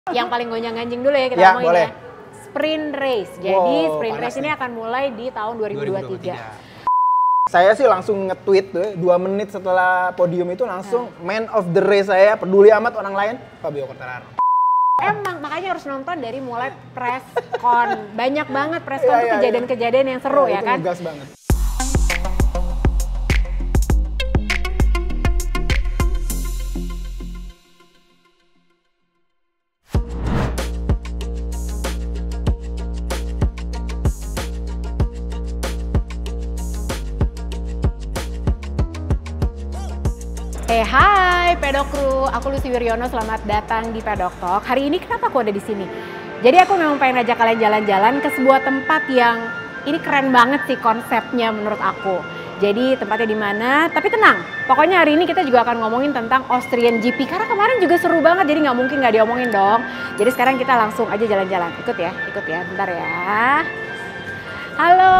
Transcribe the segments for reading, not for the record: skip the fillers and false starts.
Yang paling gonjang-ganjing dulu ya kita ngomongin boleh. ya. Sprint race. Jadi sprint race ini akan mulai di tahun 2023. Saya sih langsung nge-tweet tuh, 2 menit setelah podium itu langsung man of the race saya, peduli amat orang lain, Fabio Quartararo. Emang makanya harus nonton dari mulai press con. Banyak banget press con tuh kejadian-kejadian yang seru ya kan. Ngegas banget. Hai Pedok Crew, aku Lucy Wiryono, selamat datang di Pedok Talk. Hari ini kenapa aku ada di sini? Jadi aku memang pengen ngajak kalian jalan-jalan ke sebuah tempat yang ini keren banget sih konsepnya menurut aku. Jadi tempatnya di mana? Tapi tenang, pokoknya hari ini kita juga akan ngomongin tentang Austrian GP karena kemarin juga seru banget, jadi nggak mungkin nggak diomongin dong. Jadi sekarang kita langsung aja jalan-jalan. Ikut ya, bentar ya. Halo,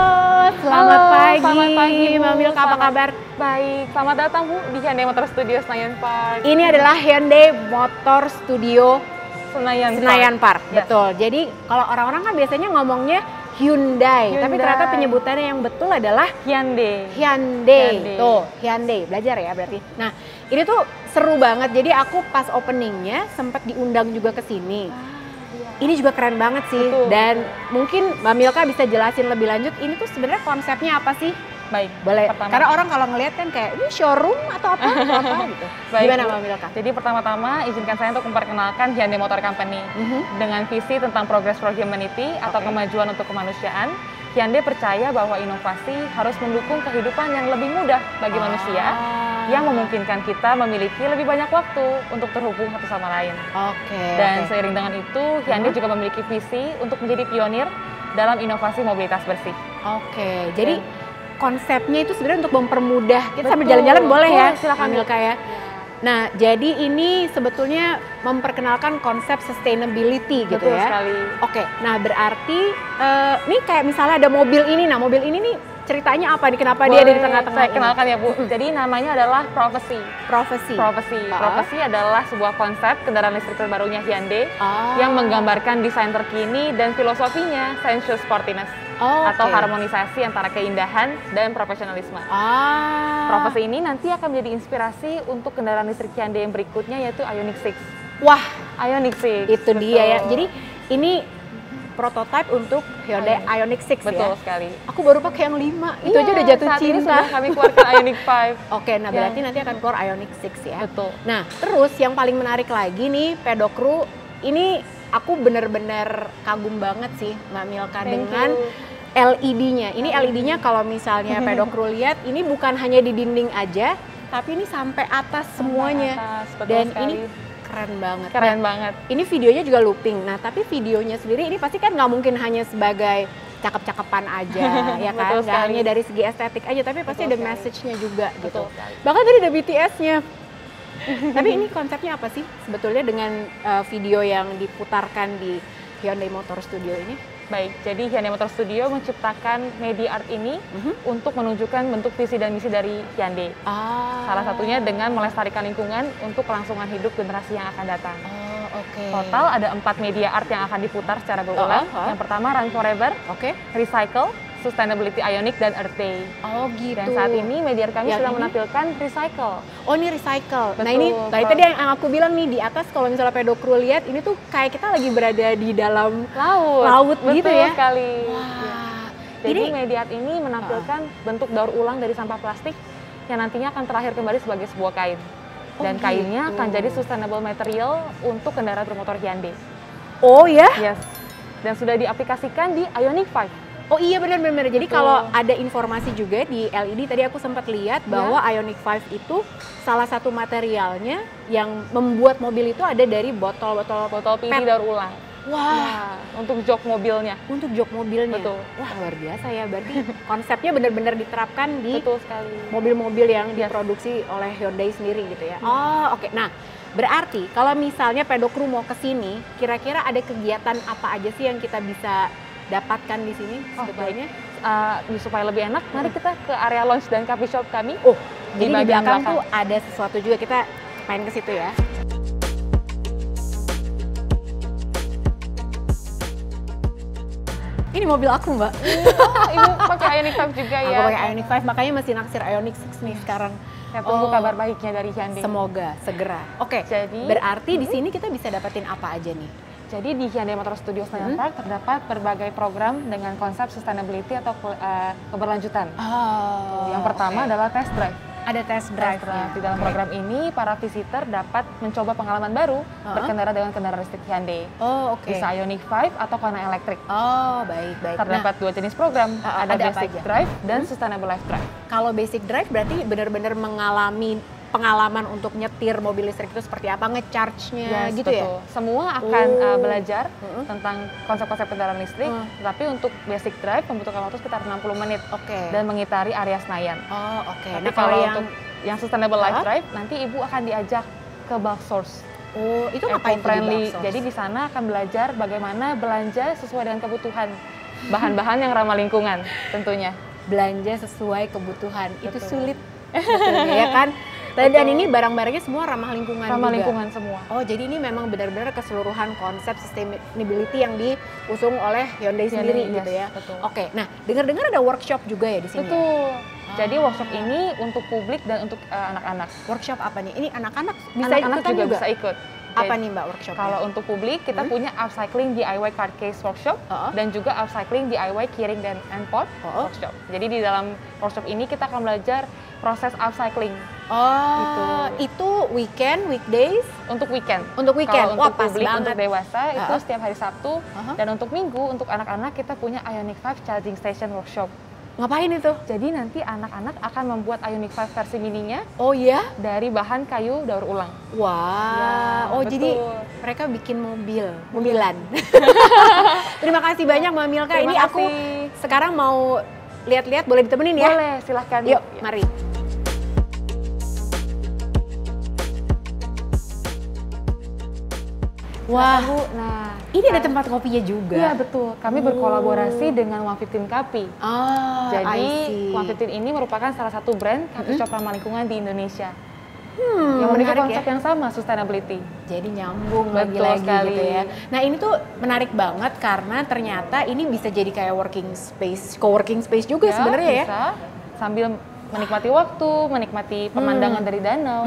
selamat pagi. Selamat pagi, Bu. Mbak Milka, apa kabar? Baik, selamat datang Bu di Hyundai Motor Studio Senayan Park. Ini adalah Hyundai Motor Studio Senayan Park. Yes. Betul. Jadi kalau orang-orang kan biasanya ngomongnya Hyundai, tapi ternyata penyebutannya yang betul adalah Hyundai. Tuh, Hyundai. Belajar ya berarti. Nah, ini tuh seru banget. Jadi aku pas openingnya sempat diundang juga ke sini. Ini juga keren banget sih. Betul. Dan mungkin Mbak Milka bisa jelasin lebih lanjut. Ini tuh sebenarnya konsepnya apa sih? Baik, Boleh. pertama. Karena orang kalau ngelihat kan kayak ini showroom atau apa gitu. Baik, Gimana Bu. Mbak Milka? Jadi pertama-tama izinkan saya untuk memperkenalkan Hyundai Motor Company. Dengan visi tentang progress for humanity atau kemajuan untuk kemanusiaan, Hyundai percaya bahwa inovasi harus mendukung kehidupan yang lebih mudah bagi manusia, yang memungkinkan kita memiliki lebih banyak waktu untuk terhubung satu sama lain. Dan seiring dengan itu, Hyundai juga memiliki visi untuk menjadi pionir dalam inovasi mobilitas bersih. Jadi konsepnya itu sebenarnya untuk mempermudah kita sambil Betul. jalan-jalan boleh ya, Silakan Milka ya. Nah, jadi ini sebetulnya memperkenalkan konsep sustainability gitu Betul ya. sekali. Nah berarti ini kayak misalnya ada mobil ini, nah mobil ini nih ceritanya apa nih? Kenapa dia ada di tengah-tengah? Saya kenalkan ya Bu. Jadi namanya adalah Prophecy. Prophecy. Prophecy adalah sebuah konsep kendaraan listrik terbarunya Hyundai yang menggambarkan desain terkini dan filosofinya sensuous sportiness atau harmonisasi antara keindahan dan profesionalisme. Prophecy ini nanti akan menjadi inspirasi untuk kendaraan listrik Hyundai yang berikutnya yaitu Ioniq 6. Wah, Ioniq 6. itu dia ya. Jadi ini prototipe untuk Hyundai Ioniq 6 Betul ya? sekali. Aku baru pakai yang 5, itu aja udah jatuh saat cinta. Ini sudah kami keluarkan Ioniq 5. Nah berarti nanti akan keluar Ioniq 6 ya? Betul. Nah terus yang paling menarik lagi nih Pedok Crew, ini aku bener-bener kagum banget sih Mbak Milka dengan LED-nya. Ini LED-nya kalau misalnya Pedok Crew lihat, ini bukan hanya di dinding aja, tapi ini sampai atas semuanya. Dan sekali. ini keren banget. Keren banget. Ini videonya juga looping. Nah, tapi videonya sendiri ini pasti kan nggak mungkin hanya sebagai cakep-cakepan aja, ya kan? Nggak hanya dari segi estetik aja, tapi pasti ada message-nya juga gitu. Bahkan tadi ada BTS-nya. Tapi ini konsepnya apa sih sebetulnya dengan video yang diputarkan di Hyundai Motor Studio ini? Baik, jadi Hyundai Motor Studio menciptakan media art ini untuk menunjukkan bentuk visi dan misi dari Hyundai. Salah satunya dengan melestarikan lingkungan untuk kelangsungan hidup generasi yang akan datang. Total ada 4 media art yang akan diputar secara berulang. Yang pertama Run Forever, Recycle, Sustainability Ioniq, dan Earth Day. Gitu. Dan saat ini media art kami sudah menampilkan Recycle. Ini Recycle. Betul. Nah ini tadi yang aku bilang nih di atas kalau misalnya Pedok Crew lihat ini tuh kayak kita lagi berada di dalam laut gitu ya. Betul sekali. Wah. Jadi media art ini menampilkan bentuk daur ulang dari sampah plastik yang nantinya akan terlahir kembali sebagai sebuah kain. Dan kainnya akan jadi sustainable material untuk kendaraan bermotor Hyundai. Yes. Dan sudah diaplikasikan di Ioniq 5. Iya benar-benar. Jadi kalau ada informasi juga di LED tadi aku sempat lihat bahwa Ioniq 5 itu salah satu materialnya yang membuat mobil itu ada dari botol PT daur ulang. Wah, untuk jok mobilnya. Untuk jok mobilnya. Betul. Wah, luar biasa ya. Berarti konsepnya benar-benar diterapkan di Betul sekali. mobil-mobil yang diproduksi oleh Hyundai sendiri gitu ya. Nah, berarti kalau misalnya Pedok Crew mau ke sini, kira-kira ada kegiatan apa aja sih yang kita bisa dapatkan di sini sebetulnya? Supaya lebih enak, mari kita ke area lounge dan coffee shop kami. Jadi di belakang tuh ada sesuatu juga, kita main ke situ ya. Ini mobil aku, Mbak. Ibu pakai Ioniq 5 juga ya. Aku pakai Ioniq 5, makanya masih naksir Ioniq 6 nih sekarang. Ya, tunggu kabar baiknya dari Hyundai. Semoga segera. Oke. Jadi, berarti di sini kita bisa dapetin apa aja nih? Jadi di Hyundai Motor Studio Senayan Park terdapat berbagai program dengan konsep sustainability atau keberlanjutan. Yang pertama adalah test drive. Ada test drive. Di dalam program ini, para visitor dapat mencoba pengalaman baru berkendara dengan kendaraan listrik Hyundai. Oh, oke. Bisa Ioniq 5 atau Kona elektrik. Oh, baik. Terdapat dua jenis program, ada basic apa aja? drive dan sustainable life drive. Kalau basic drive berarti benar-benar mengalami pengalaman untuk nyetir mobil listrik itu seperti apa, ngecharge-nya Yes, gitu betul. ya? Semua akan belajar tentang konsep-konsep kendaraan listrik, tapi untuk basic drive membutuhkan waktu sekitar 60 menit dan mengitari area Senayan. Oh, oke. Tapi Nah, kalau untuk yang sustainable life drive, nanti Ibu akan diajak ke bulk source. Oh, itu ngapain tuh di Eco-friendly. bulk source? Jadi di sana akan belajar bagaimana belanja sesuai dengan kebutuhan. Bahan-bahan yang ramah lingkungan tentunya. Belanja sesuai kebutuhan. Itu Betul. sulit sebetulnya, ya kan? Dan ini barang-barangnya semua ramah lingkungan Ramah juga. lingkungan semua. Oh, jadi ini memang benar-benar keseluruhan konsep sustainability yang diusung oleh Hyundai sendiri Yes, gitu ya. betul. Oke, nah dengar-dengar ada workshop juga ya di sini. Betul. Jadi workshop ini untuk publik dan untuk anak-anak. Workshop apa nih? Ini anak-anak bisa Anak-anak ikutan juga bisa ikut. Apa Jadi, nih Mbak workshop? Kalau untuk publik, kita punya upcycling DIY card case workshop dan juga upcycling DIY keyring dan handpot workshop. Jadi di dalam workshop ini kita akan belajar proses upcycling. Oh, itu weekend, weekdays? Untuk weekend. Untuk weekend. Kalau Wah, untuk pas publik, banget. untuk dewasa itu setiap hari Sabtu. Dan untuk Minggu, untuk anak-anak kita punya Ioniq 5 Charging Station Workshop. Ngapain itu? Jadi nanti anak-anak akan membuat Ioniq 5 versi mininya Oh iya? dari bahan kayu daur ulang. Wah, Ya, oh betul. jadi mereka bikin mobilan. Terima kasih banyak Mbak Milka. Terima Ini aku kasih. sekarang mau lihat-lihat, boleh ditemenin ya? Boleh, silahkan. Yuk, mari. Wah, Bu. Nah, ini ada tempat kopinya juga. iya betul. Kami berkolaborasi dengan 115 Coffee. Oh, Jadi, I see. 115 ini merupakan salah satu brand coffee shop ramah lingkungan di Indonesia. Yang memiliki menarik konsep yang sama, sustainability. Jadi nyambung Betul lagi-lagi sekali. gitu ya. Nah ini tuh menarik banget karena ternyata ini bisa jadi kayak working space, co-working space juga sebenarnya ya. Bisa, sambil menikmati waktu, menikmati pemandangan dari danau.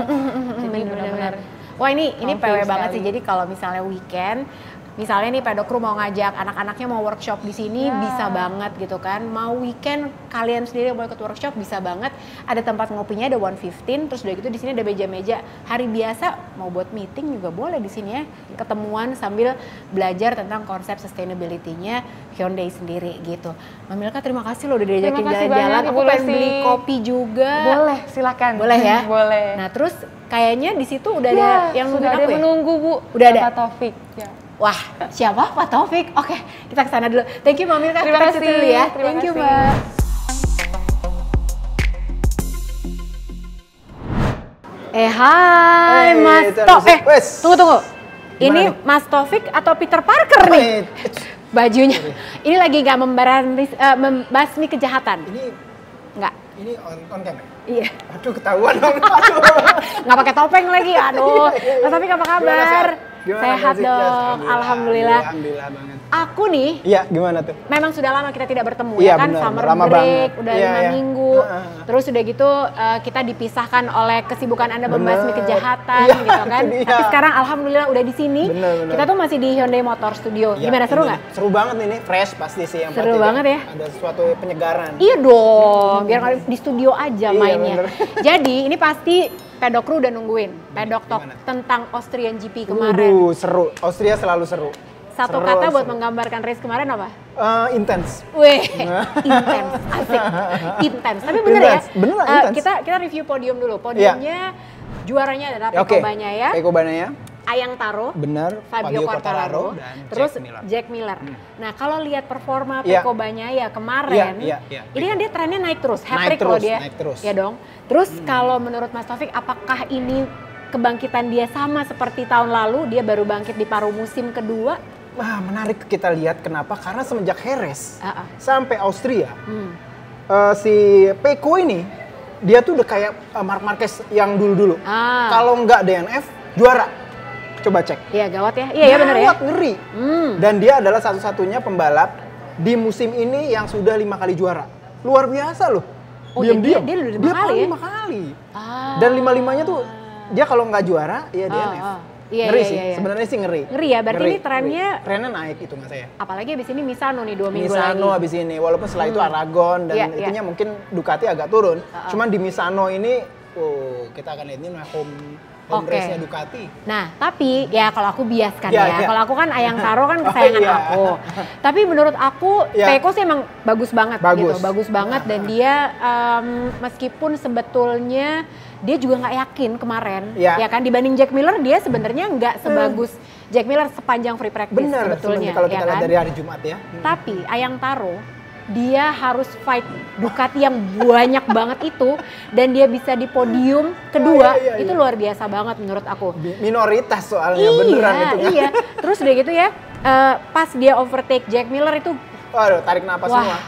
Jadi benar-benar Wah ini Comfy PW banget sih. sekali. Jadi kalau misalnya weekend, misalnya nih Pedokru mau ngajak anak-anaknya mau workshop di sini Ya. bisa banget gitu kan. Mau weekend kalian sendiri mau ikut workshop bisa banget. Ada tempat ngopinya ada 115, terus udah gitu di sini ada meja-meja. Hari biasa mau buat meeting juga boleh di sini ya. Ketemuan sambil belajar tentang konsep sustainability-nya Hyundai sendiri gitu. Mbak Milka terima kasih loh udah diajakin Terima kasih jalan-jalan. banyak, Aku Ibu pengen Lucy. beli kopi juga. boleh, silakan. Boleh ya? Boleh. Nah terus kayaknya di situ udah ada yang sudah nungguin ada aku yang ya? menunggu, Bu. Udah ada? Pak Taufik. Ya. Wah, siapa? Pak Taufik. Oke, kita ke sana dulu. Thank you Mbak Milka. Terima Kita ke kasih. situ dulu ya. Terima Thank you kasih. Mbak. Hai Mas Taufik. Wes. Tunggu. Ini Gimana nih? Mas Taufik atau Peter Parker nih? Bajunya. Ini lagi nggak membasmi kejahatan. Nggak. Ini on cam ya? Iya. Aduh ketahuan dong. Aduh. Nggak pakai topeng lagi. Aduh. Mas Taufik apa kabar? Gimana, Sehat Sih? dong. Yes, Alhamdulillah. Alhamdulillah banget. Aku nih Iya, gimana tuh? memang sudah lama kita tidak bertemu Iya, ya kan, benar, summer lama break banget. udah Iya, 5 iya. minggu. Terus udah gitu kita dipisahkan oleh kesibukan Anda membasmi Bener. kejahatan Iya, gitu kan. itu dia. Tapi sekarang alhamdulillah udah di sini. Bener. Kita tuh masih di Hyundai Motor Studio. Iya, Gimana seru ini nggak? Seru banget ini, fresh pasti sih yang Seru pasti banget ya. Ada sesuatu penyegaran. Iya dong, biar nggak di studio aja Iya, mainnya. bener. Jadi ini pasti Pedokru udah nungguin. Pedok Talk Gimana? tentang Austrian GP kemarin. Seru. Austria selalu seru. Satu Seru, kata buat seru. menggambarkan race kemarin apa? Intens. Weh, intens, asik, intens. Tapi bener ya, Intens, beneran intens. kita review podium dulu. Podiumnya juaranya adalah Oke. Peko Bagnaia, Peko Bagnaia, Ayang Taro, bener. Fabio Quartararo, dan terus Jack Miller. Jack Miller. Nah kalau lihat performa Iya. Peko Bagnaia kemarin, Iya. ini kan dia trennya naik terus, Naik hat-trick loh terus, dia, naik terus. ya dong. Terus kalau menurut Mas Taufik, apakah ini kebangkitan dia sama seperti tahun lalu? Dia baru bangkit di paruh musim kedua. Wah, menarik kita lihat kenapa? Karena semenjak Jerez Ah, ah. sampai Austria, si Peko ini dia tuh udah kayak Marc Marquez yang dulu-dulu. Ah. Kalau nggak DNF, juara. Coba cek. Iya gawat ya, iya ya bener ya. Gawat, ngeri. Dan dia adalah satu-satunya pembalap di musim ini yang sudah 5 kali juara. Luar biasa loh. Oh, dia udah 5 kali ya? 5 kali. Ah. Dan 5-5-nya tuh dia kalau nggak juara, ya dia DNF. Iya, ngeri iya, sih, iya. sebenarnya sih ngeri. Ngeri ya, berarti ini trennya naik itu nggak saya. apalagi abis ini Misano nih 2 minggu Misano lagi. abis ini, walaupun setelah itu Aragon dan Iya, itunya iya. mungkin Ducati agak turun. Cuman di Misano ini, kita akan lihat ini home Oke. race-nya Ducati. Nah, tapi ya kalau aku biaskan Iya, ya. iya. Kalau aku kan Ayang Taro kan kesayangan iya. aku. Tapi menurut aku Iya. Pecco sih emang bagus banget Bagus. gitu. Bagus banget dan dia meskipun sebetulnya dia juga nggak yakin kemarin Iya. ya kan dibanding Jack Miller dia sebenarnya nggak sebagus Jack Miller sepanjang free practice Bener, sebetulnya kalau ya kita lihat kan. dari hari Jumat ya. Tapi Ayang Taro dia harus fight Ducati yang banyak banget itu dan dia bisa di podium kedua Iya, itu iya. luar biasa banget menurut aku. Minoritas soalnya, beneran itu kan. Iya, terus udah gitu ya, pas dia overtake Jack Miller itu, Waduh, tarik napas semua. wah,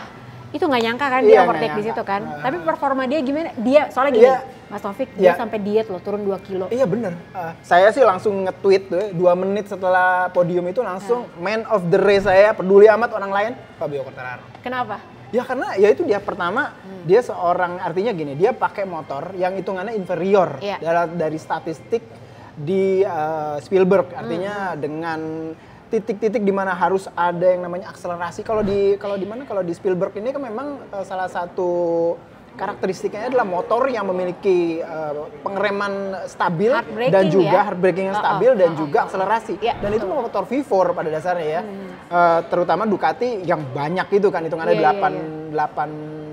itu nggak nyangka kan Iya, dia nggak overtake di nyangka. situ kan. Tapi performa dia gimana? Dia soalnya gini, Iya. Mas Taufik, dia Iya. sampai diet loh, turun 2 kilo. Iya bener. Saya sih langsung nge-tweet tuh, 2 menit setelah podium itu langsung man of the race saya, peduli amat orang lain, Fabio Quartararo. Kenapa? Ya karena ya itu dia pertama, dia seorang, artinya gini, dia pakai motor yang hitungannya inferior Iya. dari statistik di Spielberg, artinya dengan titik-titik di mana harus ada yang namanya akselerasi. Kalau di Spielberg ini kan memang salah satu karakteristiknya adalah motor yang memiliki pengereman stabil Hard braking dan juga ya? hard braking yang stabil dan juga akselerasi. Iya, Dan itu motor V4 pada dasarnya ya. Terutama Ducati yang banyak itu kan hitungannya Iya, 8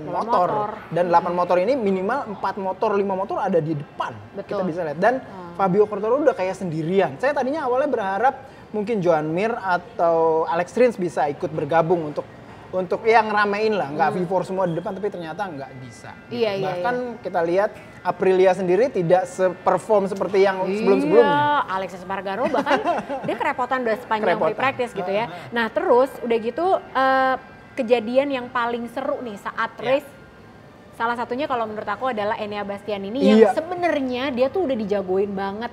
motor. motor. Dan 8 motor ini minimal 4 motor, 5 motor ada di depan. Betul. Kita bisa lihat. Dan Fabio Quartararo udah kayak sendirian. Saya tadinya awalnya berharap mungkin Joan Mir atau Alex Rins bisa ikut bergabung untuk yang ngeramein lah, nggak V4 semua di depan, tapi ternyata nggak bisa. Iya, iya, Bahkan kita lihat Aprilia sendiri tidak se-perform seperti yang sebelum-sebelumnya. Iya, Alexis Espargaro bahkan dia kerepotan udah sepanjang free Kerepotan. practice gitu ya. Nah terus udah gitu kejadian yang paling seru nih saat race, salah satunya kalau menurut aku adalah Enea Bastianini yang Iya. sebenarnya dia tuh udah dijagoin banget.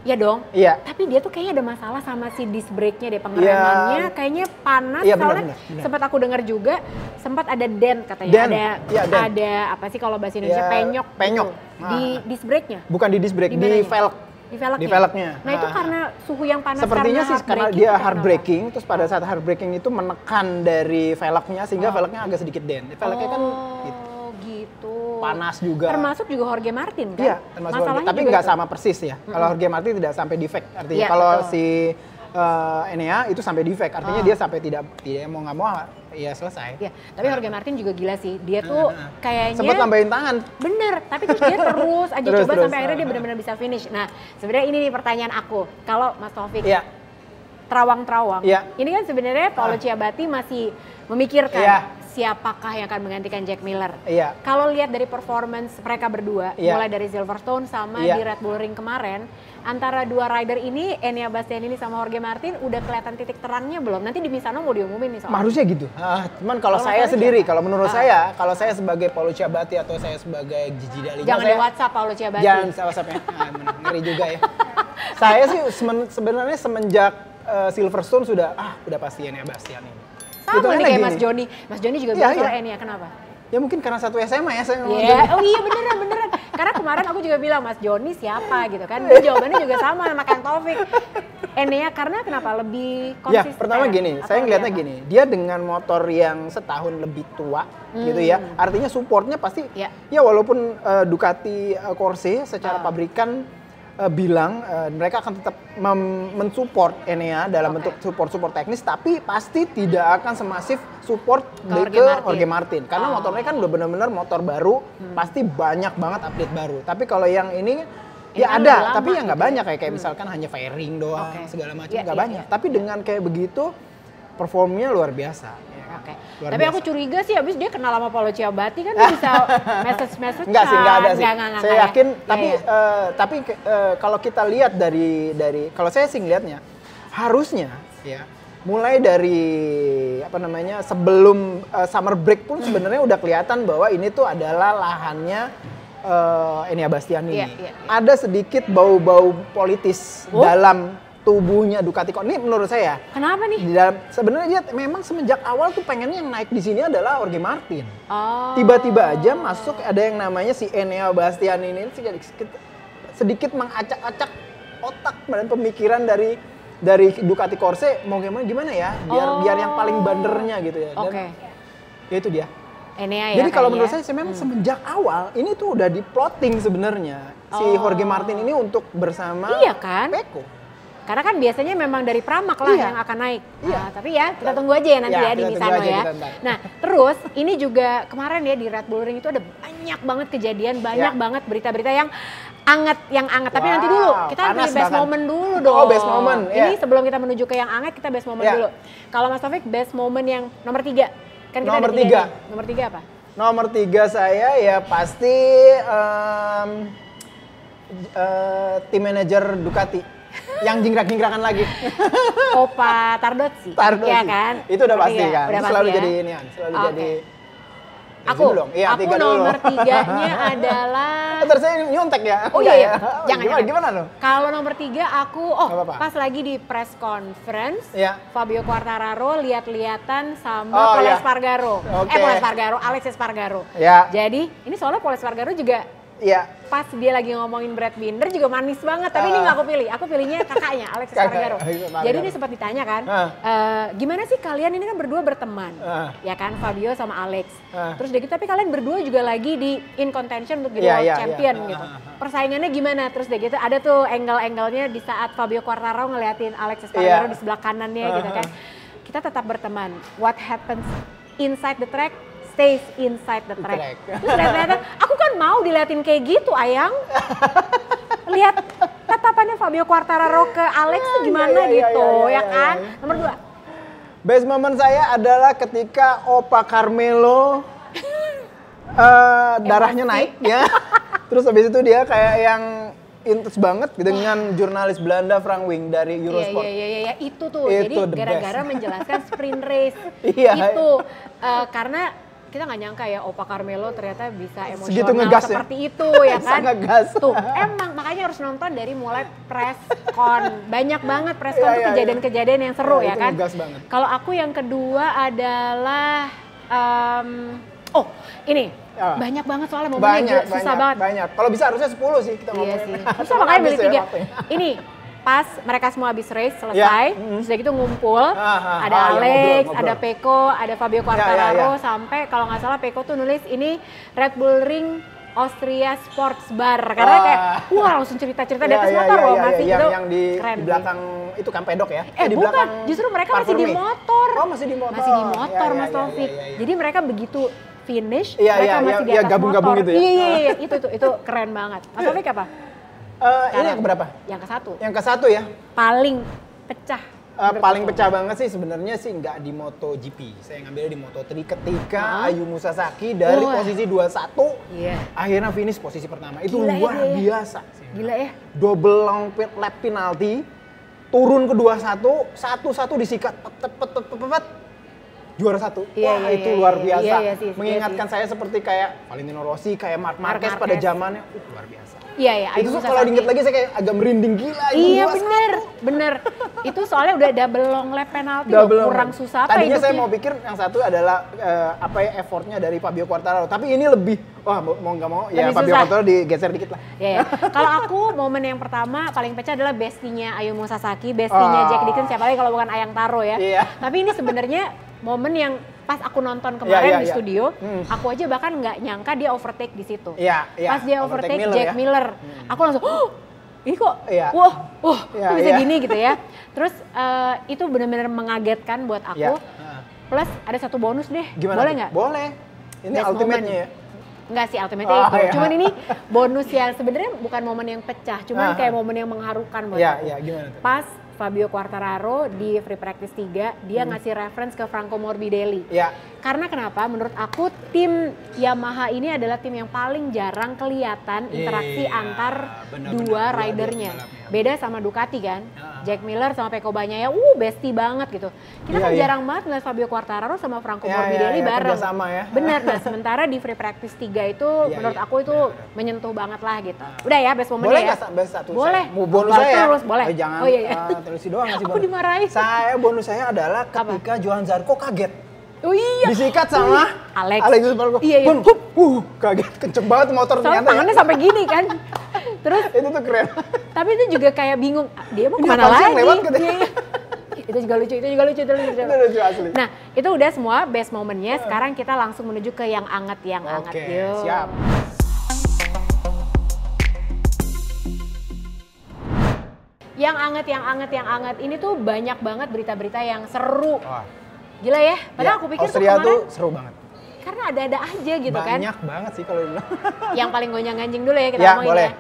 Ya dong. Iya. Tapi dia tuh kayaknya ada masalah sama si disc brake-nya deh, pengeremannya kayaknya panas. Iya, soalnya benar. sempat aku dengar juga sempat ada dent katanya. Dent. Ada Iya, dent. ada apa sih kalau bahasa Indonesia Iya, penyok. penyok. Gitu. Di disc brake-nya. Bukan di disc brake, Di di mananya? velg. Di velgnya. Di velgnya. Nah itu karena suhu yang panas Sepertinya sih hard karena braking dia atau hard kenapa? braking, terus pada saat hard braking itu menekan dari velgnya sehingga velgnya agak sedikit dent. Velgnya kan gitu, Gitu. panas juga. Termasuk juga Jorge Martin kan? Iya, termasuk Masalahnya tapi juga nggak itu. sama persis ya. Kalau Jorge Martin tidak sampai defect, artinya Iya, kalau betul. si Enea itu sampai defect, artinya dia sampai tidak mau nggak mau ya selesai. Iya, tapi Jorge Martin juga gila sih. Dia tuh kayaknya Sempat tambahin tangan. bener, tapi terus dia terus aja Terus, coba terus. sampai akhirnya dia benar-benar bisa finish. Nah, sebenarnya ini nih pertanyaan aku. Kalau Mas Taufik Iya. terawang-terawang, Iya. ini kan sebenarnya Paolo Ciabatti masih memikirkan Iya. siapakah yang akan menggantikan Jack Miller. Iya. Kalau lihat dari performance mereka berdua, Iya. mulai dari Silverstone sama Iya. di Red Bull Ring kemarin, antara dua rider ini, Enea Bastianini sama Jorge Martin, udah kelihatan titik terangnya belum? Nanti di Misano mau diumumin nih soalnya. Harusnya gitu. Cuman kalau Kalau saya masalahnya sendiri, siapa? kalau menurut saya, kalau saya sebagai Paolo Ciabatti atau saya sebagai Gigi D'Alema, Jangan saya, di WhatsApp Paolo Ciabatti. jangan WhatsApp-nya. Ngeri juga ya. Saya sih sebenarnya semenjak Silverstone sudah pasti Enea Bastianini. Sama nih Hitungannya kayak gini. Mas Joni. Mas Joni juga Iya, bilang soal iya. Enea, kenapa? Ya mungkin karena satu SMA ya saya ngomong Iya, Joni. oh iya beneran. Karena kemarin aku juga bilang, Mas Joni siapa gitu kan. Dia jawabannya juga sama Kang Taufik. Enea karena kenapa? Lebih Ya, konsisten? pertama gini, Atau saya ngelihatnya lebih gini, dia dengan motor yang setahun lebih tua gitu ya, artinya supportnya pasti, Ya. ya walaupun Ducati Corse secara pabrikan bilang mereka akan tetap mensupport Enea dalam bentuk support teknis, tapi pasti tidak akan semasif support ke Jorge Martin. Karena motornya kan udah benar-benar motor baru, pasti banyak banget update baru. Tapi kalau yang ini ya kan ada, lebih lama tapi ya nggak gitu banyak kayak misalkan hanya fairing doang, segala macam Iya, nggak iya, banyak. iya. Tapi dengan kayak begitu performnya luar biasa. ya kan? Oke. Luar Tapi biasa. aku curiga sih abis dia kenal sama Paolo Ciabatti kan dia bisa message Enggak sih, enggak ada sih. Enggak, Saya ya. yakin, Iya, tapi kalau kita lihat dari kalau saya sih ngelihatnya harusnya ya mulai dari sebelum summer break pun sebenarnya udah kelihatan bahwa ini tuh adalah lahannya Enea Bastianini. Iya, iya, iya. Ada sedikit bau-bau politis dalam tubuhnya Ducati ini menurut saya. Kenapa nih? Di dalam sebenarnya dia memang semenjak awal tuh pengennya yang naik di sini adalah Jorge Martin. Oh. Tiba-tiba aja masuk ada yang namanya si Enea Bastianini ini sedikit mengacak-acak otak dan pemikiran dari Ducati Corse mau gimana ya biar yang paling bandernya gitu ya. Dan ya itu dia. Enea ya. Jadi kalau menurut saya memang semenjak awal ini tuh udah di-plotting sebenarnya si Jorge Martin ini untuk bersama Pecco. Karena kan biasanya memang dari Pramac lah yang akan naik. Nah, tapi ya kita tunggu aja ya nanti ya di Misano ya. Nah terus ini juga kemarin ya di Red Bull Ring itu ada banyak banget kejadian, banyak banget berita-berita yang anget. Tapi nanti dulu kita harus best moment dulu dong. Oh best moment. Ini sebelum kita menuju ke yang anget kita best moment dulu. Kalau Mas Taufik best moment yang nomor 3. Kan kita nomor ada 3. Nomor 3 apa? Nomor 3 saya ya pasti tim manajer Ducati. Yang jingkrak-jingkrakan lagi. Coppa Tardozzi. Ya kan? Itu udah pasti kan. Udah selalu pasti, jadi ini kan. Selalu jadi aku nomor 3-nya adalah Ntar saya nyontek ya. Oh iya. Jangan. Gimana lo? Kalau nomor 3 aku pas lagi di press conference Fabio Quartararo lihat-lihatan sama Pol Espargaro. Pol Espargaro, Alex Espargaro. Jadi ini soalnya Pol Espargaro juga pas dia lagi ngomongin Brad Binder juga manis banget, tapi ini nggak aku pilih. Aku pilihnya kakaknya, Alex Espargaro. Jadi ini sempat ditanya kan, gimana sih kalian ini kan berdua berteman, ya kan Fabio sama Alex. Terus dia gitu, tapi kalian berdua juga lagi di in contention untuk jadi world champion gitu. Persaingannya gimana? Terus dia gitu, ada tuh angle-angle-nya di saat Fabio Quartararo ngeliatin Alex Espargaro di sebelah kanannya gitu kan. Kita tetap berteman. What happens inside the track stays inside the track. Terus ternyata aku kan mau diliatin kayak gitu ayang. Lihat tatapannya Fabio Quartararo ke Alex tuh gimana gitu ya kan. Nomor 2. Best moment saya adalah ketika Opa Carmelo darahnya naik ya. Terus habis itu dia kayak yang intens banget dengan jurnalis Belanda Frank Wing dari Eurosport. Iya, itu tuh. Jadi gara-gara menjelaskan sprint race. Itu karena kita nggak nyangka ya Opa Carmelo ternyata bisa emosional seperti itu ya kan. Tuh emang makanya harus nonton dari mulai press con. Banyak banget press con tuh kejadian-kejadian yang seru ya kan. Kalau aku yang kedua adalah ini banyak banget soalnya momennya susah banget. Banyak. Kalau bisa harusnya 10 sih kita ngomongin. Iya sih. Susah makanya pilih 3. Ini pas mereka semua habis race selesai, terus udah gitu ngumpul, ada Alex, ngobrol. Ada Pecco, ada Fabio Quartararo, sampai kalau nggak salah Pecco tuh nulis ini Red Bull Ring Austria Sports Bar, karena kayak langsung cerita-cerita di atas motor loh masih itu yang di keren belakang itu kan pedok ya? Di bukan, belakang justru mereka masih di motor. Masih di motor. Masih di motor Mas Taufik. Jadi mereka begitu finish, mereka masih di atas gabung-gabung motor. gitu ya? Iya, itu keren banget. Mas Taufik apa? Ini yang keberapa? Yang ke-1. Yang ke-1 ya? Paling pecah. Paling pecah banget sih sebenarnya sih nggak di MotoGP. Saya ngambilnya di Moto3 ketika Ayumu Sasaki dari posisi 21 akhirnya finish posisi pertama. Itu luar biasa sih. Gila ya. Double long lap penalty, turun ke 21, satu disikat juara 1. Itu luar biasa. Mengingatkan saya seperti kayak Valentino Rossi, kayak Marc Marquez pada zamannya. Luar biasa. Iya. Itu kalau diinget lagi saya kayak agak merinding gila. Iya bener. Itu soalnya udah double long lap penalty, kurang susah apa tadinya hidupnya. saya mau pikir yang satu adalah effortnya dari Fabio Quartararo. Tapi ini lebih, mau nggak mau ya Fabio Quartararo digeser dikit lah. Iya. Kalau aku momen yang pertama paling pecah adalah bestinya Ayumu Sasaki, bestinya Jack Dixon, siapa lagi kalau bukan Ayang Taro ya. Tapi ini sebenarnya momen yang pas aku nonton kemarin di studio, aku aja bahkan nggak nyangka dia overtake di situ. Pas dia overtake Jack Miller, aku langsung, ini kok, kok bisa gini gitu ya. Terus itu benar-benar mengagetkan buat aku. Plus ada satu bonus deh, boleh nggak? Boleh. Ini ultimate-nya ya? Enggak sih, ultimate-nya itu. Cuman ini bonus yang sebenarnya bukan momen yang pecah, cuman kayak momen yang mengharukan buat aku. Gimana tuh? Pas Fabio Quartararo di Free Practice 3, dia ngasih reference ke Franco Morbidelli. Karena kenapa? Menurut aku tim Yamaha ini adalah tim yang paling jarang kelihatan interaksi antar dua ridernya. Beda sama Ducati kan, Jack Miller sama Pecco Bagnaia, bestie banget gitu. Kita kan jarang banget ngeliat Fabio Quartararo sama Franco Morbidelli bareng. Kerjasama ya. Bener, nah sementara di Free Practice 3 itu menurut aku itu menyentuh banget lah gitu. Udah ya, best moment boleh ya. Boleh nggak best satu? Boleh. Mau bonus saya? Terus, boleh. Jangan televisi doang ngasih bonus. Aku dimarahin. Saya bonus saya adalah ketika Johan Zarco kaget. Oh iya. Disikat sama Alex Zarco. Iya. Kaget, kenceng banget motor soalnya ternyata. Tangannya sampai gini kan. Terus itu tuh keren. Tapi itu juga kayak bingung, dia mau kemana lagi? Lewat, iya. Itu juga lucu. Itu lucu asli. Nah, itu udah semua best momennya. Sekarang kita langsung menuju ke yang anget. Oke, siap. Yang anget. Ini tuh banyak banget berita-berita yang seru. Gila ya, padahal aku pikir Austria tuh tuh seru banget. Karena ada-ada aja gitu kan. Banyak banget sih kalau dibilang. Yang paling gonjang-ganjing dulu ya kita ngomongin boleh. ya.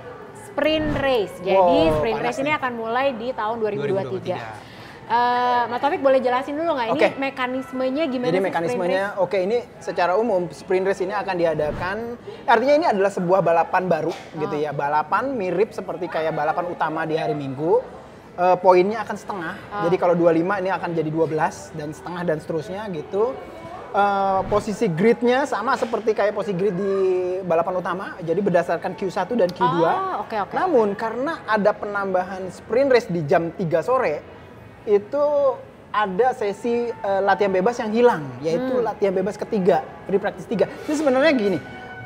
Sprint race. Jadi sprint race ini akan mulai di tahun 2023. Mas Taufik boleh jelasin dulu nggak ini mekanismenya gimana? Jadi mekanismenya, ini secara umum sprint race ini akan diadakan, artinya ini adalah sebuah balapan baru gitu ya. Balapan mirip seperti kayak balapan utama di hari Minggu. Poinnya akan setengah, jadi kalau 25 ini akan jadi 12 dan setengah dan seterusnya gitu. Posisi gridnya sama seperti kayak posisi grid di balapan utama, jadi berdasarkan Q1 dan Q2. Namun karena ada penambahan sprint race di jam 3 sore, itu ada sesi latihan bebas yang hilang, yaitu latihan bebas ketiga, free practice 3. Ini sebenarnya gini,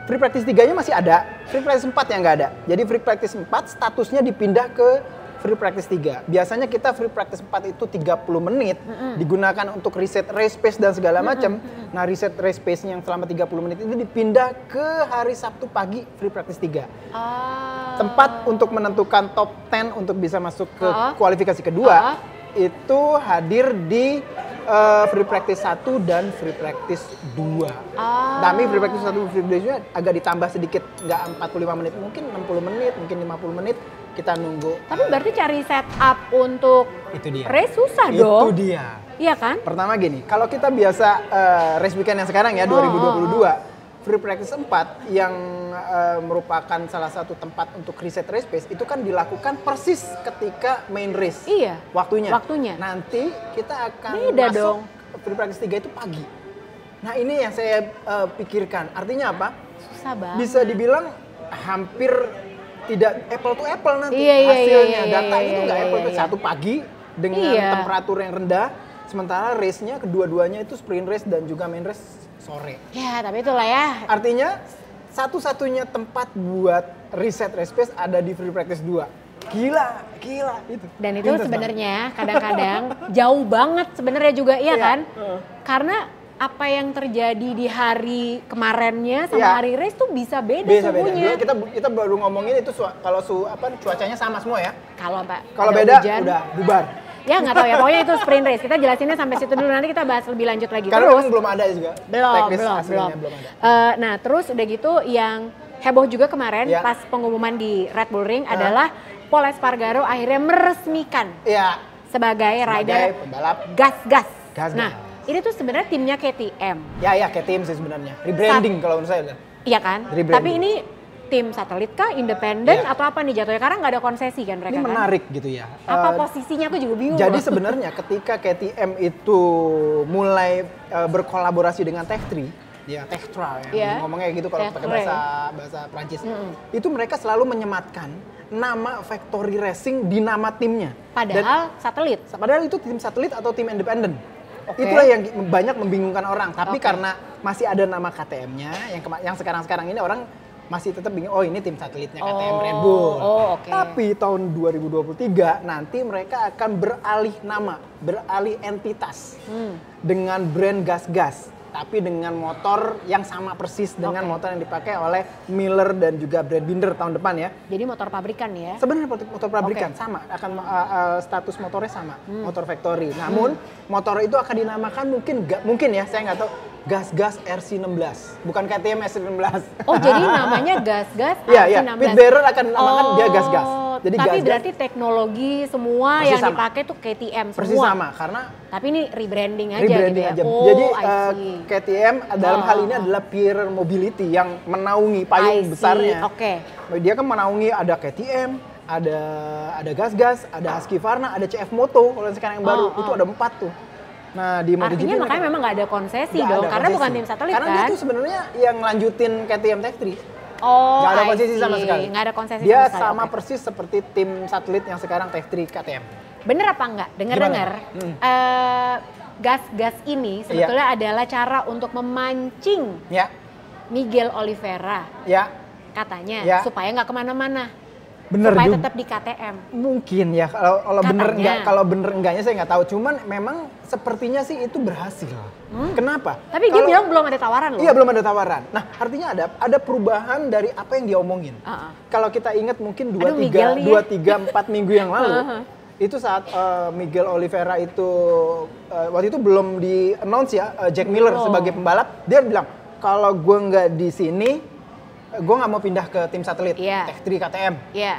free practice 3-nya masih ada, free practice 4 yang nggak ada. Jadi free practice 4 statusnya dipindah ke free practice 3. Biasanya kita free practice 4 itu 30 menit digunakan untuk reset race pace dan segala macam. Nah, reset race pace yang selama 30 menit itu dipindah ke hari Sabtu pagi free practice 3. Tempat untuk menentukan top 10 untuk bisa masuk ke kualifikasi kedua itu hadir di free practice 1 dan free practice 2. Tapi free practice 1 dan free practice 2 agak ditambah sedikit, nggak 45 menit, mungkin 60 menit, mungkin 50 menit. Kita nunggu. Tapi berarti cari setup untuk race susah dong. Itu dia. Iya kan? Pertama gini, kalau kita biasa race weekend yang sekarang ya 2022, free practice 4 yang merupakan salah satu tempat untuk reset race pace itu kan dilakukan persis ketika main race. Iya. Waktunya. Nanti kita akan masuk free practice 3 itu pagi. Nah, ini yang saya pikirkan. Artinya apa? Susah banget. Bisa dibilang hampir tidak apple to apple nanti hasilnya. Data itu nggak apple to satu pagi dengan temperatur yang rendah, sementara race-nya kedua-duanya itu sprint race dan juga main race sore. Ya, tapi itulah ya. Artinya satu-satunya tempat buat reset race pace ada di free practice 2. Gila itu. Dan itu sebenarnya kadang-kadang jauh banget sebenarnya juga kan? Karena apa yang terjadi di hari kemarinnya sama hari race tuh bisa beda suhunya. Kita baru ngomongin itu kalau cuacanya sama semua ya. Kalau beda hujan, udah bubar. Ya nggak tahu ya, pokoknya itu sprint race. Kita jelasinnya sampai situ dulu, nanti kita bahas lebih lanjut lagi. Karena terus belum ada juga. Belum. Nah, terus udah gitu yang heboh juga kemarin pas pengumuman di Red Bull Ring adalah Pol Espargaro akhirnya meresmikan sebagai rider pembalap gas. Nah, ini tuh sebenarnya timnya KTM. Ya KTM sih sebenarnya. Rebranding kalau menurut saya. Iya kan? Tapi ini tim satelit kah, independen atau apa nih jatuhnya? Karena nggak ada konsesi kan mereka. Ini menarik gitu ya. Apa posisinya aku juga bingung. Jadi sebenarnya ketika KTM itu mulai berkolaborasi dengan Tech3, Tech3 ya, ngomongnya gitu kalau pakai bahasa Prancis. Itu mereka selalu menyematkan nama Factory Racing di nama timnya. Padahal satelit. Padahal itu tim satelit atau tim independen. Itulah yang banyak membingungkan orang. Tapi karena masih ada nama KTM-nya, yang sekarang-sekarang ini orang masih tetap bingung, ini tim satelitnya KTM Red Bull. Tapi tahun 2023 nanti mereka akan beralih nama, beralih entitas dengan brand gas-gas. Tapi dengan motor yang sama persis dengan motor yang dipakai oleh Miller dan juga Brad Binder tahun depan ya. Jadi motor pabrikan ya? Sebenarnya motor pabrikan sama, akan status motornya sama, motor factory. Namun motor itu akan dinamakan mungkin ya, saya nggak tahu, gas-gas RC16, bukan KTM RC16. Oh, jadi namanya gas-gas RC16. Iya, Pit Bearer akan namakan dia gas-gas. Jadi tapi berarti teknologi semua yang dipakai tuh KTM semua. Persis sama, karena tapi ini rebranding aja gitu ya. Jadi KTM dalam hal ini adalah Pierer Mobility yang menaungi payung besarnya. Dia kan menaungi ada KTM, ada Gas-Gas, ada Husqvarna, ada CF Moto kalau yang sekarang yang baru itu ada 4 tuh. Nah di MotoGP Artinya makanya memang nggak ada konsesi nggak dong, ada karena konsesi. bukan tim satelit Karena kan? dia tuh sebenarnya yang lanjutin KTM Tech 3. Oh, Nggak ada I konsesi sama see. sekali. Nggak ada konsesi Dia sama sekali. sama Oke. persis seperti tim satelit yang sekarang Tech 3 KTM. Bener apa enggak? Dengar-dengar gas-gas ini sebetulnya adalah cara untuk memancing Ya, Miguel Oliveira ya, katanya Ya. supaya nggak kemana-mana, bener supaya juga. tetap di KTM. Mungkin ya kalau bener Katanya. enggak, kalau bener enggaknya saya nggak tahu. Cuman memang sepertinya sih itu berhasil. Kenapa? Tapi dia bilang belum ada tawaran loh. Iya, belum ada tawaran. Nah, artinya ada perubahan dari apa yang dia omongin. Kalau kita ingat mungkin 2 3 4 minggu yang lalu. Itu saat Miguel Oliveira itu waktu itu belum di-announce ya Jack Miller sebagai pembalap. Dia bilang, "Kalau gue nggak di sini, gue nggak mau pindah ke tim satelit Tech 3 KTM.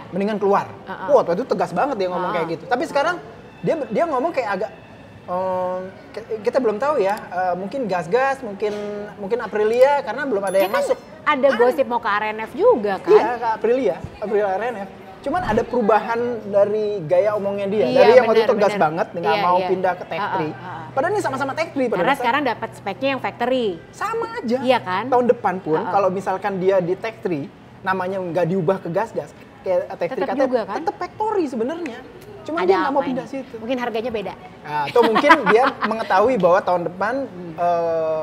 Mendingan keluar." Wah, waktu itu tegas banget dia ngomong kayak gitu. Tapi sekarang dia ngomong kayak agak kita belum tahu ya, mungkin Gas-Gas, mungkin Aprilia karena belum ada yang masuk. Ada gosip mau ke RNF juga kan? Iya, ke Aprilia RNF. Cuman ada perubahan dari gaya omongnya dia. Iya, dari yang waktu itu bener, tegas bener. banget, nggak mau pindah ke Tech 3. Padahal ini sama-sama Tech 3. Karena sekarang dapat speknya yang factory. sama aja. Iya kan? Tahun depan pun kalau misalkan dia di Tech 3, namanya nggak diubah ke Gas-Gas, kayak Tech 3 Tetap KTM, juga kan? tetap factory sebenarnya. Cuma Ada dia nggak mau apa pindah ini? situ. Mungkin harganya beda. Nah, atau mungkin dia mengetahui bahwa tahun depan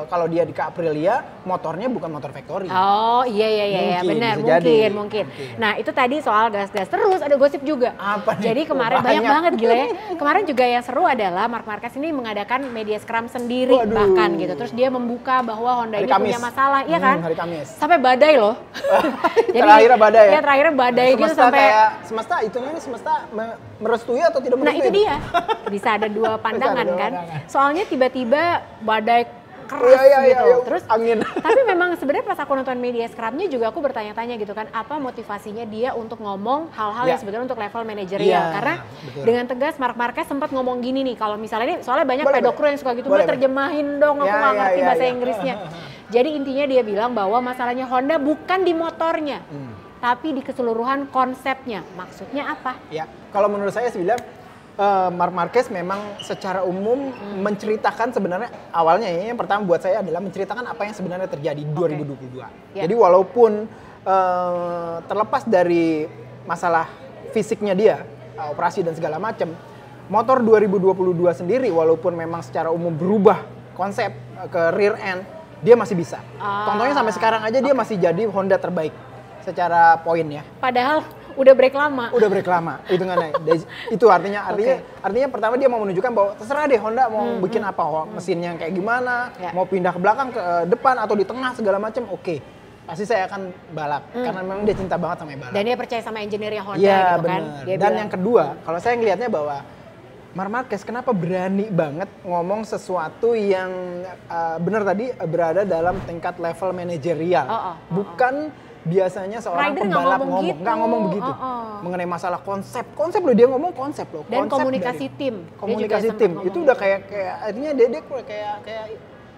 kalau dia di Aprilia motornya bukan motor factory. Oh iya Mungkin, benar bisa jadi. mungkin. Nah itu tadi soal gas-gas, terus ada gosip juga. Apa nih? Jadi kemarin Banyak. banyak banget gila ya. Kemarin juga yang seru adalah Marc Marquez ini mengadakan media scrum sendiri bahkan gitu. Terus dia membuka bahwa Honda Hari ini Kamis. punya masalah, iya kan? Hari Kamis. Sampai badai loh. Terakhirnya badai ya? Ya terakhirnya badai gitu Semesta sampai. kayak semesta hitungannya ini semesta merestui atau tidak Nah merestui? itu dia, bisa ada dua pandangan dua kan. pandangan. Soalnya tiba-tiba badai keras gitu. Iya, Terus angin. tapi memang sebenarnya pas aku nonton media scrumnya juga aku bertanya-tanya gitu kan, apa motivasinya dia untuk ngomong hal-hal yang sebetulnya untuk level manajerial. Iya, Karena betul. dengan tegas Marc Marquez sempat ngomong gini nih, kalau misalnya ini soalnya banyak Boleh, pedokru yang suka gitu, boleh, "Mbak, terjemahin dong, aku Ya, nggak ya, ngerti ya, bahasa ya. Inggrisnya." Jadi intinya dia bilang bahwa masalahnya Honda bukan di motornya, tapi di keseluruhan konsepnya. Maksudnya apa? Ya, kalau menurut saya sih bilang Marc Marquez memang secara umum menceritakan sebenarnya awalnya ya, yang pertama buat saya adalah menceritakan apa yang sebenarnya terjadi di 2022. Ya. Jadi walaupun terlepas dari masalah fisiknya dia, operasi dan segala macam, motor 2022 sendiri walaupun memang secara umum berubah konsep ke rear end, dia masih bisa. Contohnya sampai sekarang aja dia masih jadi Honda terbaik secara poin ya. Padahal udah break lama. Udah break lama hitungannya. Itu artinya pertama dia mau menunjukkan bahwa terserah deh Honda mau bikin apa, mesinnya kayak gimana, mau pindah ke belakang, ke depan atau di tengah segala macam, oke. Pasti saya akan balap karena memang dia cinta banget sama balap. Dan dia percaya sama engineer-nya Honda Iya, gitu kan. bener. Dia Dan bilang, yang kedua, kalau saya ngelihatnya bahwa Marc Marquez kenapa berani banget ngomong sesuatu yang benar tadi berada dalam tingkat level manajerial. Bukan biasanya seorang Rider pembalap nggak ngomong begitu. Mengenai masalah konsep loh, dia ngomong konsep loh. Dan Konsep komunikasi dari- tim. Dia Komunikasi juga tim sempat itu ngomong udah gitu. kayak artinya dia kayak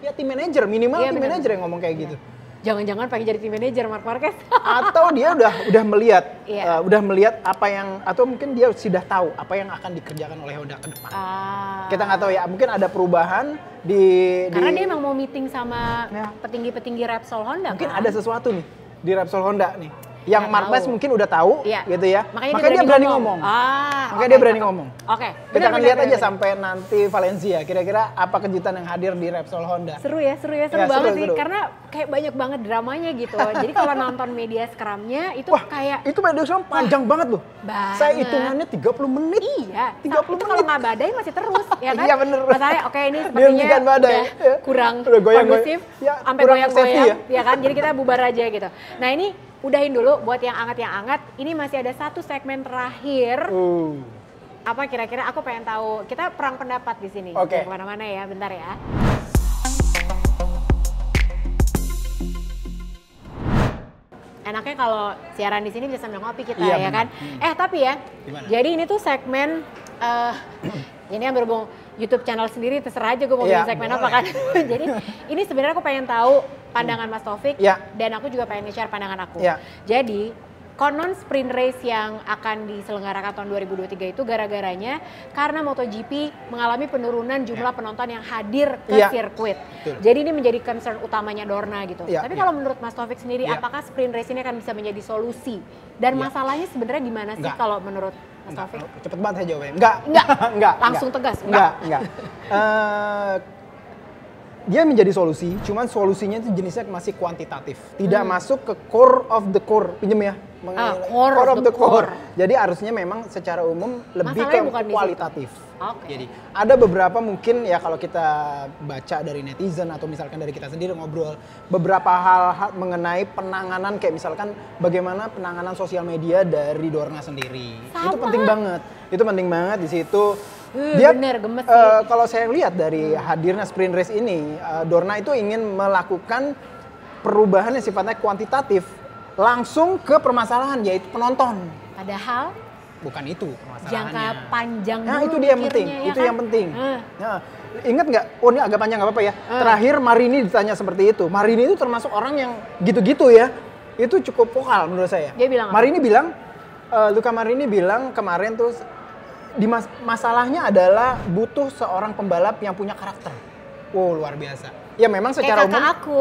ya tim manajer minimal Iya, tim bener. manajer yang ngomong kayak gitu. Jangan-jangan pengen jadi tim manager Marc Marquez. Atau dia udah melihat Iya. udah melihat apa yang, atau mungkin dia sudah tahu apa yang akan dikerjakan oleh Honda ke depan. Kita nggak tahu ya, mungkin ada perubahan Karena dia emang mau meeting sama petinggi-petinggi Repsol Honda mungkin kan? ada sesuatu nih di Repsol Honda nih yang Nggak Marquez tahu. mungkin udah tahu gitu ya. Makanya dia berani ngomong. Makanya dia berani ngomong. Oke. Kita akan lihat aja sampai nanti Valencia kira-kira apa kejutan yang hadir di Repsol Honda. Seru ya, seru Ya, banget seru, sih. seru. Karena kayak banyak banget dramanya gitu. Jadi kalau nonton media scrumnya itu Wah, kayak itu media scrum panjang banget loh. banget. Saya hitungannya 30 menit. Iya, 30 itu kalau nggak badai masih terus, ya kan? Iya, bener. Masalahnya, oke ini Dia sepertinya hentikan badai. udah Ya. kurang Udah goyang-goyang. kondusif, Ya, sampai kurang goyang-goyang, safety ya kan? Jadi kita bubar aja gitu. Nah ini udahin dulu buat yang anget, ini masih ada satu segmen terakhir. Apa kira-kira aku pengen tahu, kita perang pendapat di sini. Oke. Jangan kemana-mana ya, bentar ya. Enaknya kalau siaran di sini bisa sambil ngopi kita, Iya, ya benar. kan? Tapi ya, Gimana? jadi ini tuh segmen ini yang berhubung YouTube channel sendiri, terserah aja gue mau bikin Iya, segmen boleh. apa kan. Jadi ini sebenarnya aku pengen tahu pandangan Mas Taufik Iya. dan aku juga pengen share pandangan aku. Iya. Jadi Konon sprint race yang akan diselenggarakan tahun 2023 itu gara-garanya karena MotoGP mengalami penurunan jumlah penonton yang hadir ke sirkuit. Jadi ini menjadi concern utamanya Dorna gitu. Tapi kalau menurut Mas Taufik sendiri, apakah sprint race ini akan bisa menjadi solusi? Dan masalahnya sebenarnya di mana sih kalau menurut Mas Taufik? Cepet banget saya jawabnya. Enggak. Langsung tegas. Enggak. Dia menjadi solusi, cuman solusinya itu jenisnya masih kuantitatif, tidak masuk ke core of the core, pinjem ya, core of the core. Jadi harusnya memang secara umum lebih ke kualitatif. Jadi ada beberapa mungkin ya kalau kita baca dari netizen atau misalkan dari kita sendiri ngobrol, beberapa hal mengenai penanganan kayak misalkan bagaimana penanganan sosial media dari Dorna sendiri. Itu penting banget di situ. Dia bener, gemes sih. Kalau saya lihat dari hadirnya sprint race ini, Dorna itu ingin melakukan perubahan yang sifatnya kuantitatif langsung ke permasalahan, yaitu penonton. Padahal bukan itu permasalahannya. Jangka panjang dulu itu dia yang penting, ya itu kan? Yang penting. Nah, ingat nggak? Oh ini agak panjang nggak apa-apa ya. Terakhir Marini ditanya seperti itu. Marini itu termasuk orang yang gitu-gitu ya. Itu cukup vokal menurut saya. Dia bilang Marini bilang, Luca Marini bilang kemarin tuh masalahnya adalah butuh seorang pembalap yang punya karakter. Wow, luar biasa. Ya memang secara umum. Kayak aku.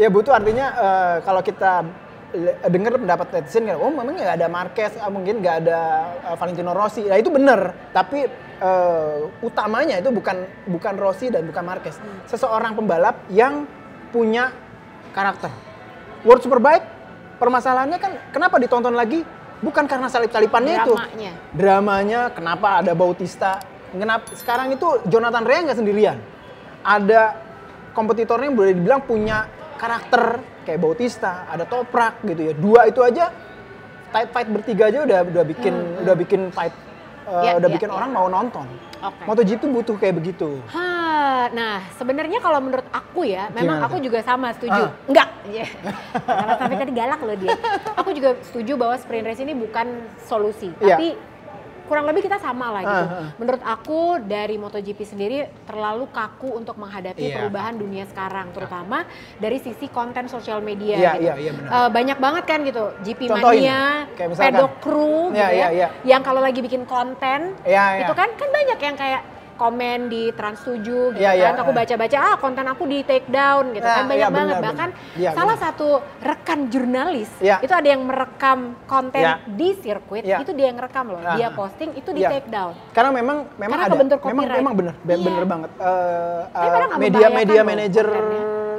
Ya butuh artinya kalau kita dengar pendapat netizen, oh memang nggak ada Marquez, mungkin nggak ada Valentino Rossi. Nah itu benar. Tapi utamanya itu bukan Rossi dan bukan Marquez. Seseorang pembalap yang punya karakter. World Superbike permasalahannya kan kenapa ditonton lagi? Bukan karena salip-salipannya itu. Dramanya, kenapa ada Bautista. Sekarang itu Jonathan Rea nggak sendirian. Ada kompetitornya yang boleh dibilang punya karakter kayak Bautista, ada Toprak gitu ya. Dua itu aja, fight bertiga aja udah bikin fight, bikin orang mau nonton. MotoGP butuh kayak begitu. Nah sebenarnya kalau menurut aku ya, memang aku juga sama setuju. Enggak, karena sampai tadi galak loh dia. Aku juga setuju bahwa sprint race ini bukan solusi, tapi kurang lebih kita sama lah gitu. Menurut aku dari MotoGP sendiri terlalu kaku untuk menghadapi perubahan dunia sekarang, terutama dari sisi konten sosial media. Banyak banget kan gitu, GP Mania, Pedok Crew gitu yang kalau lagi bikin konten itu kan banyak yang kayak komen di Trans 7 gitu kan. Aku baca-baca konten aku di take down gitu kan, banyak banget. Bahkan salah satu rekan jurnalis itu ada yang merekam konten di sirkuit, itu dia yang rekam loh. Dia posting itu di take down. Karena memang ada memang bener banget. Media manager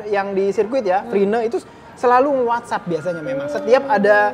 yang di sirkuit ya, Frine itu selalu nge-WhatsApp biasanya memang. Setiap ada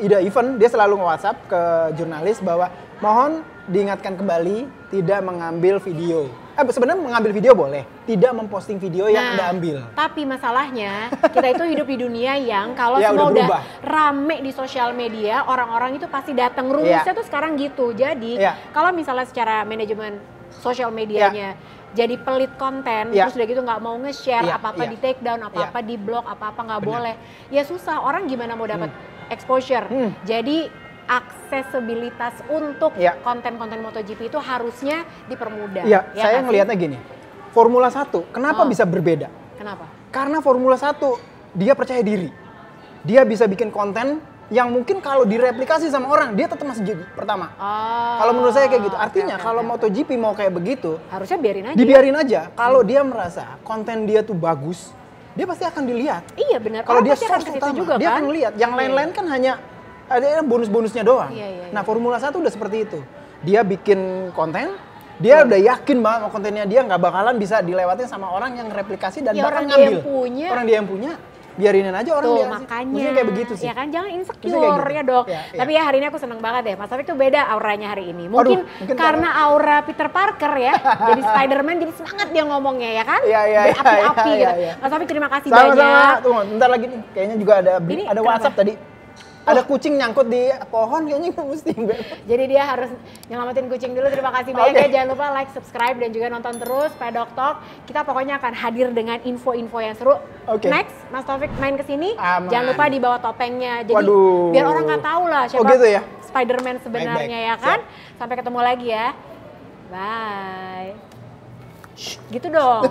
ida event, dia selalu nge-WhatsApp ke jurnalis bahwa mohon diingatkan kembali tidak mengambil video. Sebenarnya mengambil video boleh, tidak memposting video yang Anda ambil. Tapi masalahnya kita itu hidup di dunia yang kalau semua udah rame di sosial media, orang-orang itu pasti datang. Rumusnya tuh sekarang gitu. Jadi kalau misalnya secara manajemen sosial medianya jadi pelit konten, terus udah gitu nggak mau nge-share apa-apa di take down, apa-apa di blog, apa-apa nggak boleh. Ya susah, orang gimana mau dapat exposure. Jadi aksesibilitas untuk konten-konten MotoGP itu harusnya dipermudah. Saya ngelihatnya gini, Formula 1 kenapa bisa berbeda? Kenapa? Karena Formula 1 dia percaya diri. Dia bisa bikin konten yang mungkin kalau direplikasi sama orang, dia tetap masih jadi pertama. Kalau menurut saya kayak gitu. Artinya kalau MotoGP mau kayak begitu, harusnya biarin aja. Dibiarin aja. Kalau dia merasa konten dia tuh bagus, dia pasti akan dilihat. Iya benar. Kalau dia source utama, juga, dia akan lihat. Yang lain-lain kan hanya ada bonus-bonusnya doang. Nah Formula 1 udah seperti itu. Dia bikin konten, dia udah yakin banget kontennya dia nggak bakalan bisa dilewatin sama orang yang replikasi dan bahkan ngambil. Orang dia yang punya, biarinin aja orang dia. Makanya kayak begitu sih. Ya kan, jangan insecure ya dok. Tapi ya hari ini aku seneng banget ya. Mas Taufik tuh beda auranya hari ini. Mungkin karena aura Peter Parker ya. Jadi Spider-Man jadi semangat dia ngomongnya ya kan. Berapi-api gitu. Mas Taufik terima kasih banyak. Sama-sama. Tunggu, bentar lagi nih. Kayaknya juga ada WhatsApp tadi. Ada kucing nyangkut di pohon kayaknya mesti. Jadi dia harus nyelamatin kucing dulu. Terima kasih banyak ya. Jangan lupa like, subscribe dan juga nonton terus Pedok Talk. Kita pokoknya akan hadir dengan info-info yang seru. Next, Mas Taufik main ke sini. Jangan lupa dibawa topengnya. Jadi biar orang nggak tahu lah siapa gitu ya? Spider-Man sebenarnya ya kan. Sampai ketemu lagi ya. Bye. Shh, gitu dong.